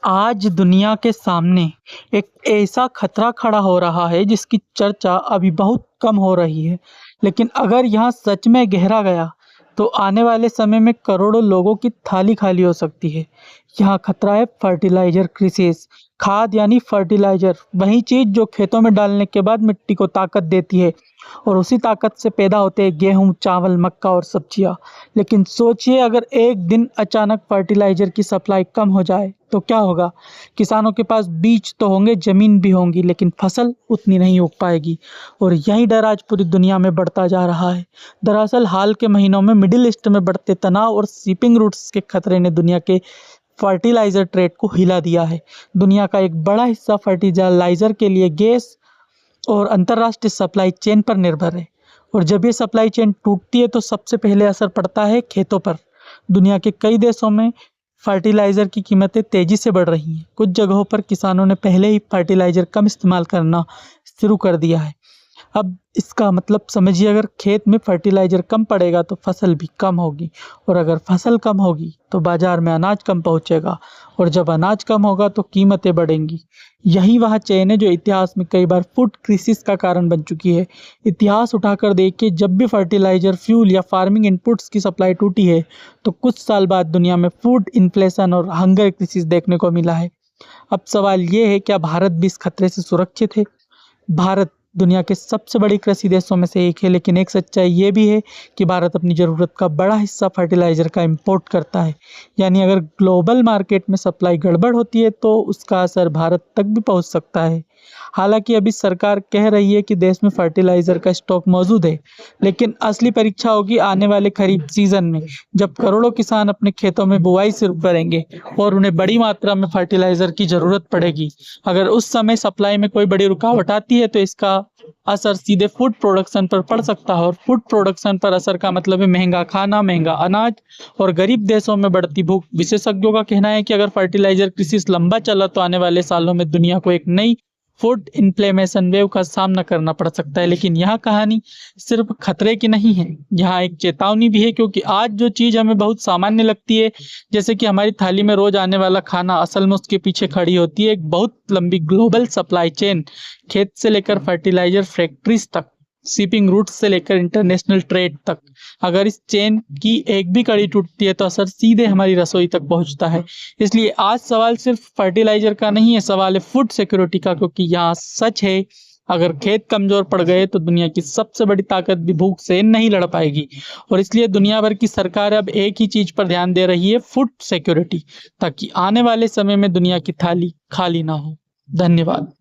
आज दुनिया के सामने एक ऐसा खतरा खड़ा हो रहा है जिसकी चर्चा अभी बहुत कम हो रही है। लेकिन अगर यहाँ सच में गहरा गया तो आने वाले समय में करोड़ों लोगों की थाली खाली हो सकती है। यहाँ खतरा है फर्टिलाइजर क्राइसिस। खाद यानी फर्टिलाइजर, वही चीज जो खेतों में डालने के बाद मिट्टी को ताकत देती है और उसी ताकत से पैदा होते हैं गेहूं, चावल, मक्का और सब्जियां। लेकिन सोचिए, अगर एक दिन अचानक फर्टिलाइजर की सप्लाई कम हो जाए तो क्या होगा? किसानों के पास बीज तो होंगे, जमीन भी होंगी, लेकिन फसल उतनी नहीं उग पाएगी। और यही डर आज पूरी दुनिया में बढ़ता जा रहा है। दरअसल हाल के महीनों में मिडिल ईस्ट में बढ़ते तनाव और शिपिंग रूट्स के खतरे ने दुनिया के फर्टिलाइजर ट्रेड को हिला दिया है। दुनिया का एक बड़ा हिस्सा फर्टिलाइजर के लिए गैस और अंतर्राष्ट्रीय सप्लाई चेन पर निर्भर है। और जब ये सप्लाई चेन टूटती है तो सबसे पहले असर पड़ता है खेतों पर। दुनिया के कई देशों में फर्टिलाइज़र की कीमतें तेज़ी से बढ़ रही हैं। कुछ जगहों पर किसानों ने पहले ही फर्टिलाइज़र कम इस्तेमाल करना शुरू कर दिया है। अब इसका मतलब समझिए, अगर खेत में फर्टिलाइज़र कम पड़ेगा तो फसल भी कम होगी, और अगर फसल कम होगी तो बाज़ार में अनाज कम पहुंचेगा, और जब अनाज कम होगा तो कीमतें बढ़ेंगी। यही वह चेन है जो इतिहास में कई बार फूड क्राइसिस का कारण बन चुकी है। इतिहास उठाकर देखिए, जब भी फर्टिलाइज़र, फ्यूल या फार्मिंग इनपुट्स की सप्लाई टूटी है तो कुछ साल बाद दुनिया में फूड इन्फ्लेशन और हंगर क्राइसिस देखने को मिला है। अब सवाल ये है, क्या भारत भी इस खतरे से सुरक्षित है? भारत दुनिया के सबसे बड़ी कृषि देशों में से एक है, लेकिन एक सच्चाई ये भी है कि भारत अपनी ज़रूरत का बड़ा हिस्सा फर्टिलाइज़र का इंपोर्ट करता है। यानी अगर ग्लोबल मार्केट में सप्लाई गड़बड़ होती है तो उसका असर भारत तक भी पहुंच सकता है। हालांकि अभी सरकार कह रही है कि देश में फर्टिलाइज़र का स्टॉक मौजूद है, लेकिन असली परीक्षा होगी आने वाले खरीफ सीजन में, जब करोड़ों किसान अपने खेतों में बुआई शुरू करेंगे और उन्हें बड़ी मात्रा में फर्टिलाइज़र की ज़रूरत पड़ेगी। अगर उस समय सप्लाई में कोई बड़ी रुकावट आती है तो इसका असर सीधे फूड प्रोडक्शन पर पड़ सकता है, और फूड प्रोडक्शन पर असर का मतलब है महंगा खाना, महंगा अनाज और गरीब देशों में बढ़ती भूख। विशेषज्ञों का कहना है कि अगर फर्टिलाइजर क्राइसिस लंबा चला तो आने वाले सालों में दुनिया को एक नई फूड इन्फ्लेमेशन वेव का सामना करना पड़ सकता है। लेकिन यह कहानी सिर्फ खतरे की नहीं है, यहाँ एक चेतावनी भी है, क्योंकि आज जो चीज हमें बहुत सामान्य लगती है, जैसे कि हमारी थाली में रोज आने वाला खाना, असल में उसके पीछे खड़ी होती है एक बहुत लंबी ग्लोबल सप्लाई चेन। खेत से लेकर फर्टिलाइजर फैक्ट्रीज तक, शिपिंग रूट से लेकर इंटरनेशनल ट्रेड तक। अगर इस चेन की एक भी कड़ी टूटती है तो असर सीधे हमारी रसोई तक पहुंचता है। इसलिए आज सवाल सिर्फ फर्टिलाइजर का नहीं है, सवाल है फूड सिक्योरिटी का, क्योंकि यहाँ सच है, अगर खेत कमजोर पड़ गए तो दुनिया की सबसे बड़ी ताकत भी भूख से नहीं लड़ पाएगी। और इसलिए दुनिया भर की सरकार अब एक ही चीज पर ध्यान दे रही है, फूड सिक्योरिटी, ताकि आने वाले समय में दुनिया की थाली खाली ना हो। धन्यवाद।